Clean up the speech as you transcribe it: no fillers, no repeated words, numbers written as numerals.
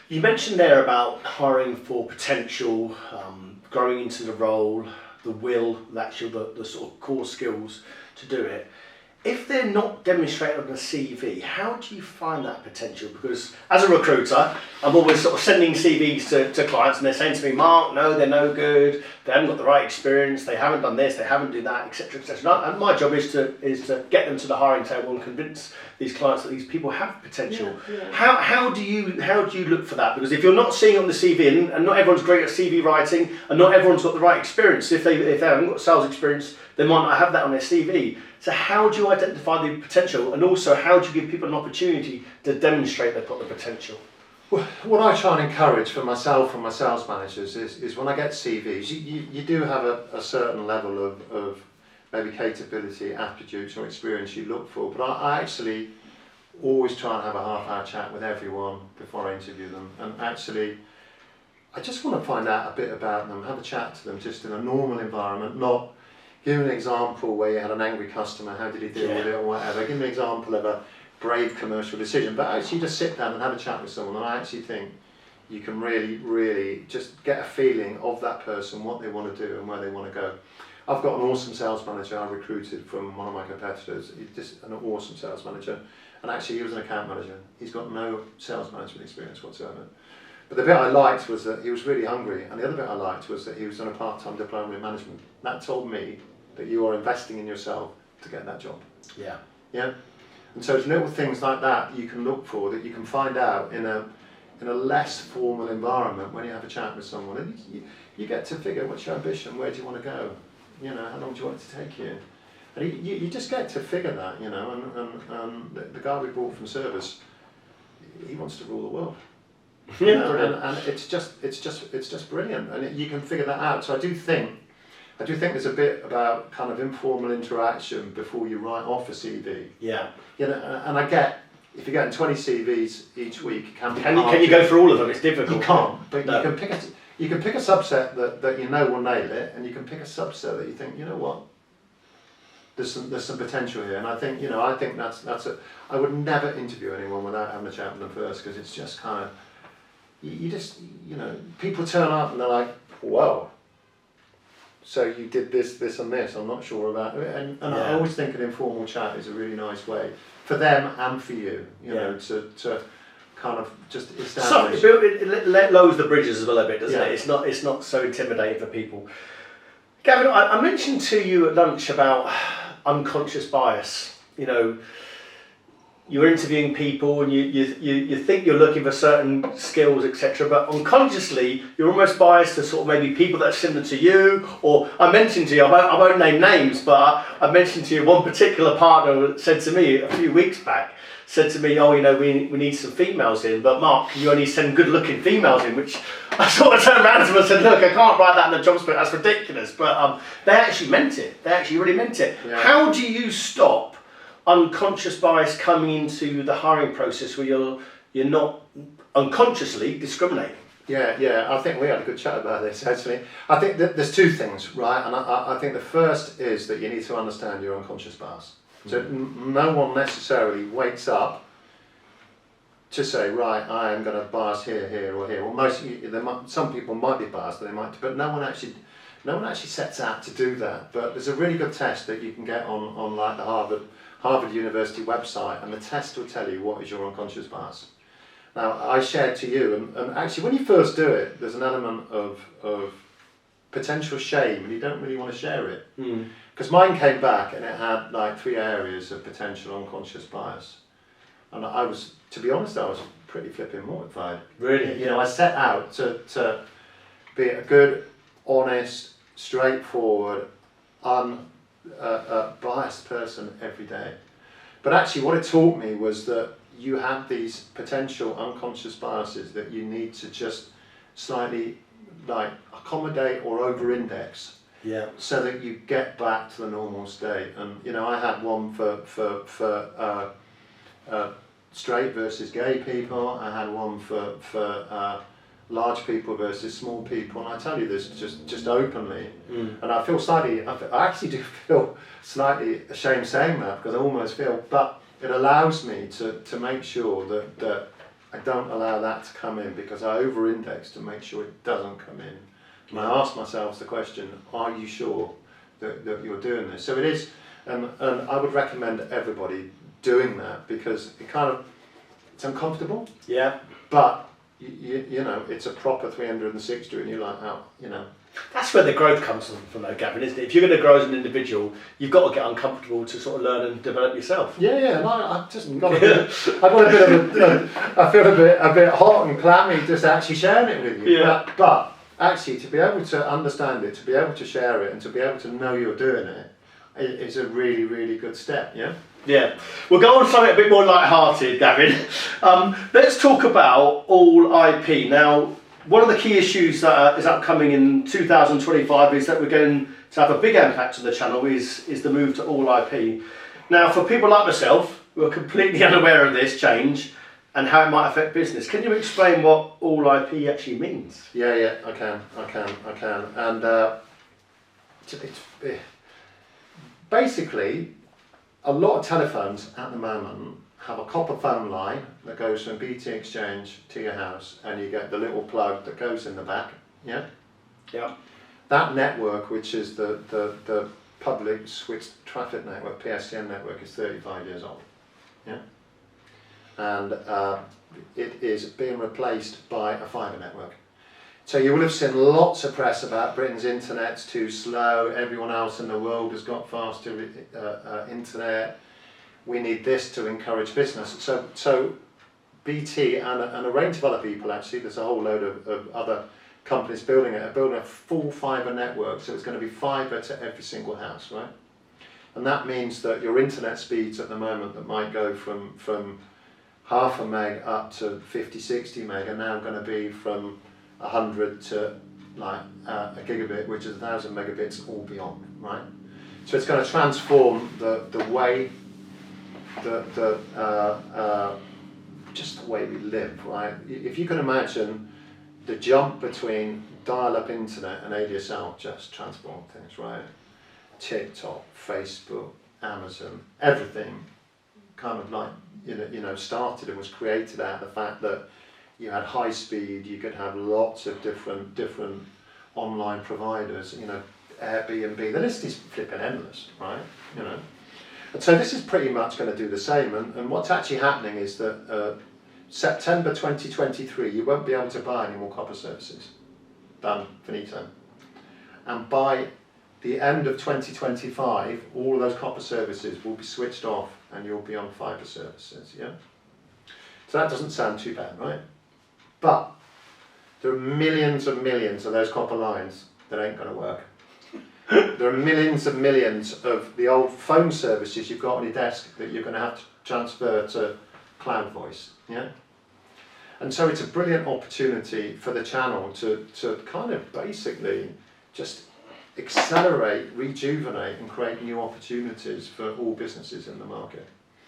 You mentioned there about hiring for potential, growing into the role, the will, the sort of core skills to do it. If they're not demonstrated on the CV, how do you find that potential? Because as a recruiter, I'm always sort of sending CVs to clients and they're saying to me, Mark, no, they're no good, they haven't got the right experience, they haven't done this, they haven't done that, etc., etc. And my job is to get them to the hiring table and convince these clients that these people have potential. Yeah. How do you look for that? Because if you're not seeing it on the CV, and not everyone's great at CV writing, and not everyone's got the right experience, if they haven't got sales experience, they might not have that on their CV. So how do you identify the potential, and also how do you give people an opportunity to demonstrate they've got the potential? Well, what I try and encourage for myself and my sales managers is when I get CVs, you do have a certain level of maybe capability, aptitude or experience you look for, but I actually always try and have a half-hour chat with everyone before I interview them, and actually I just want to find out a bit about them, have a chat to them just in a normal environment, not give an example where you had an angry customer, how did he deal with it or whatever, give me an example of a brave commercial decision, but actually just sit down and have a chat with someone, and I actually think you can really just get a feeling of that person, what they want to do and where they want to go. I've got an awesome sales manager I recruited from one of my competitors. He's just an awesome sales manager, and actually he was an account manager. He's got no sales management experience whatsoever. But the bit I liked was that he was really hungry, and the other bit I liked was that he was on a part-time diploma in management. That told me that you are investing in yourself to get that job. Yeah. Yeah. And so there's little things like that you can look for, that you can find out in a less formal environment when you have a chat with someone, and you get to figure what's your ambition, where do you want to go, you know, how long do you want it to take you, and you just get to figure that, you know. And the guy we brought from service, he wants to rule the world. You know, and it's just brilliant, and you can figure that out. So I do think there's a bit about kind of informal interaction before you write off a CV. Yeah. You know, and I get, if you're getting 20 CVs each week, it can be hard. Can you go through all of them? It's difficult. You can't, but no. you can pick a subset that you know will nail it, and you can pick a subset that you think, you know what, there's some potential here. And I think that's I would never interview anyone without having a chat with them first, because it's just kind of, you just, you know, people turn up and they're like, whoa, so you did this and this, I'm not sure about it. And I always think an informal chat is a really nice way for them and for you, you know, to kind of just establish. So it lowers the bridges as well a bit, doesn't it? It's not so intimidating for people. Gavin, I mentioned to you at lunch about unconscious bias. You know, you're interviewing people and you think you're looking for certain skills, etc., but unconsciously you're almost biased to sort of maybe people that are similar to you. Or I mentioned to you, I won't name names, but I mentioned to you one particular partner said to me a few weeks back, said to me, oh, you know, we need some females in, but Mark, you only send good looking females in, which I sort of turned around to them and said, look, I can't write that in the job spec, that's ridiculous. But they actually meant it. They actually really meant it. Yeah. How do you stop unconscious bias coming into the hiring process where you're not unconsciously discriminating? Yeah, I think we had a good chat about this actually. I think that there's two things, right? And I think the first is that you need to understand your unconscious bias. So no one necessarily wakes up to say, right, I am going to bias here, or here. Well, some people might be biased, but no one actually sets out to do that. But there's a really good test that you can get on like the Harvard University website, and the test will tell you what is your unconscious bias. Now, I shared to you, and actually when you first do it, there's an element of potential shame, and you don't really want to share it. Because mine came back and it had like 3 areas of potential unconscious bias. And to be honest, I was pretty flipping mortified. Really? You know, I set out to be a good, honest, straightforward, unbiased person every day. But actually what it taught me was that you have these potential unconscious biases that you need to just slightly like accommodate or over-index. Yeah. So that you get back to the normal state. And you know, I had one for straight versus gay people. I had one for large people versus small people. And I tell you this just openly. And I feel I actually do feel slightly ashamed saying that, because I almost feel, but it allows me to make sure that I don't allow that to come in because I over-index to make sure it doesn't come in. And I ask myself the question, are you sure that you're doing this? So it is, and I would recommend everybody doing that because it's uncomfortable. Yeah. But, you know, it's a proper 360 and you're like, oh, you know. That's where the growth comes from though, Gavin, isn't it? If you're going to grow as an individual, you've got to get uncomfortable to sort of learn and develop yourself. Yeah, and I've just got a bit. I feel a bit hot and clammy just actually sharing it with you. Yeah. But actually, to be able to understand it, to be able to share it, and to be able to know you're doing it, is a really, really good step. Yeah. Yeah, we'll go on something a bit more light-hearted, Gavin. Let's talk about All IP. Now, one of the key issues that is upcoming in 2025 is that we're going to have a big impact to the channel is the move to All IP. Now, for people like myself who are completely unaware of this change and how it might affect business, can you explain what All IP actually means? Yeah, I can. And it's basically, a lot of telephones at the moment have a copper phone line that goes from BT Exchange to your house, and you get the little plug that goes in the back. Yeah. Yeah. That network, which is the public switched traffic network, PSTN network, is 35 years old. Yeah. And it is being replaced by a fibre network. So you will have seen lots of press about Britain's internet's too slow, everyone else in the world has got faster internet, we need this to encourage business. So BT and a range of other people, actually, there's a whole load of other companies building it, are building a full fibre network, so it's going to be fibre to every single house, right? And that means that your internet speeds at the moment that might go from half a meg up to 50, 60 meg are now going to be from 100 to like a gigabit, which is 1,000 megabits or beyond, right? So it's going to transform the way just the way we live, right? If you can imagine the jump between dial-up internet and ADSL just transformed things, right? TikTok, Facebook, Amazon, everything kind of like you know started and was created out of the fact that you had high speed, you could have lots of different online providers, you know, Airbnb, the list is flipping endless, right? You know. And so this is pretty much going to do the same, and what's actually happening is that September 2023 you won't be able to buy any more copper services. Done, finito. And by the end of 2025 all of those copper services will be switched off and you'll be on fibre services, yeah? So that doesn't sound too bad, right? But there are millions and millions of those copper lines that ain't going to work. There are millions and millions of the old phone services you've got on your desk that you're going to have to transfer to cloud voice, yeah? And so it's a brilliant opportunity for the channel to kind of basically just accelerate, rejuvenate and create new opportunities for all businesses in the market.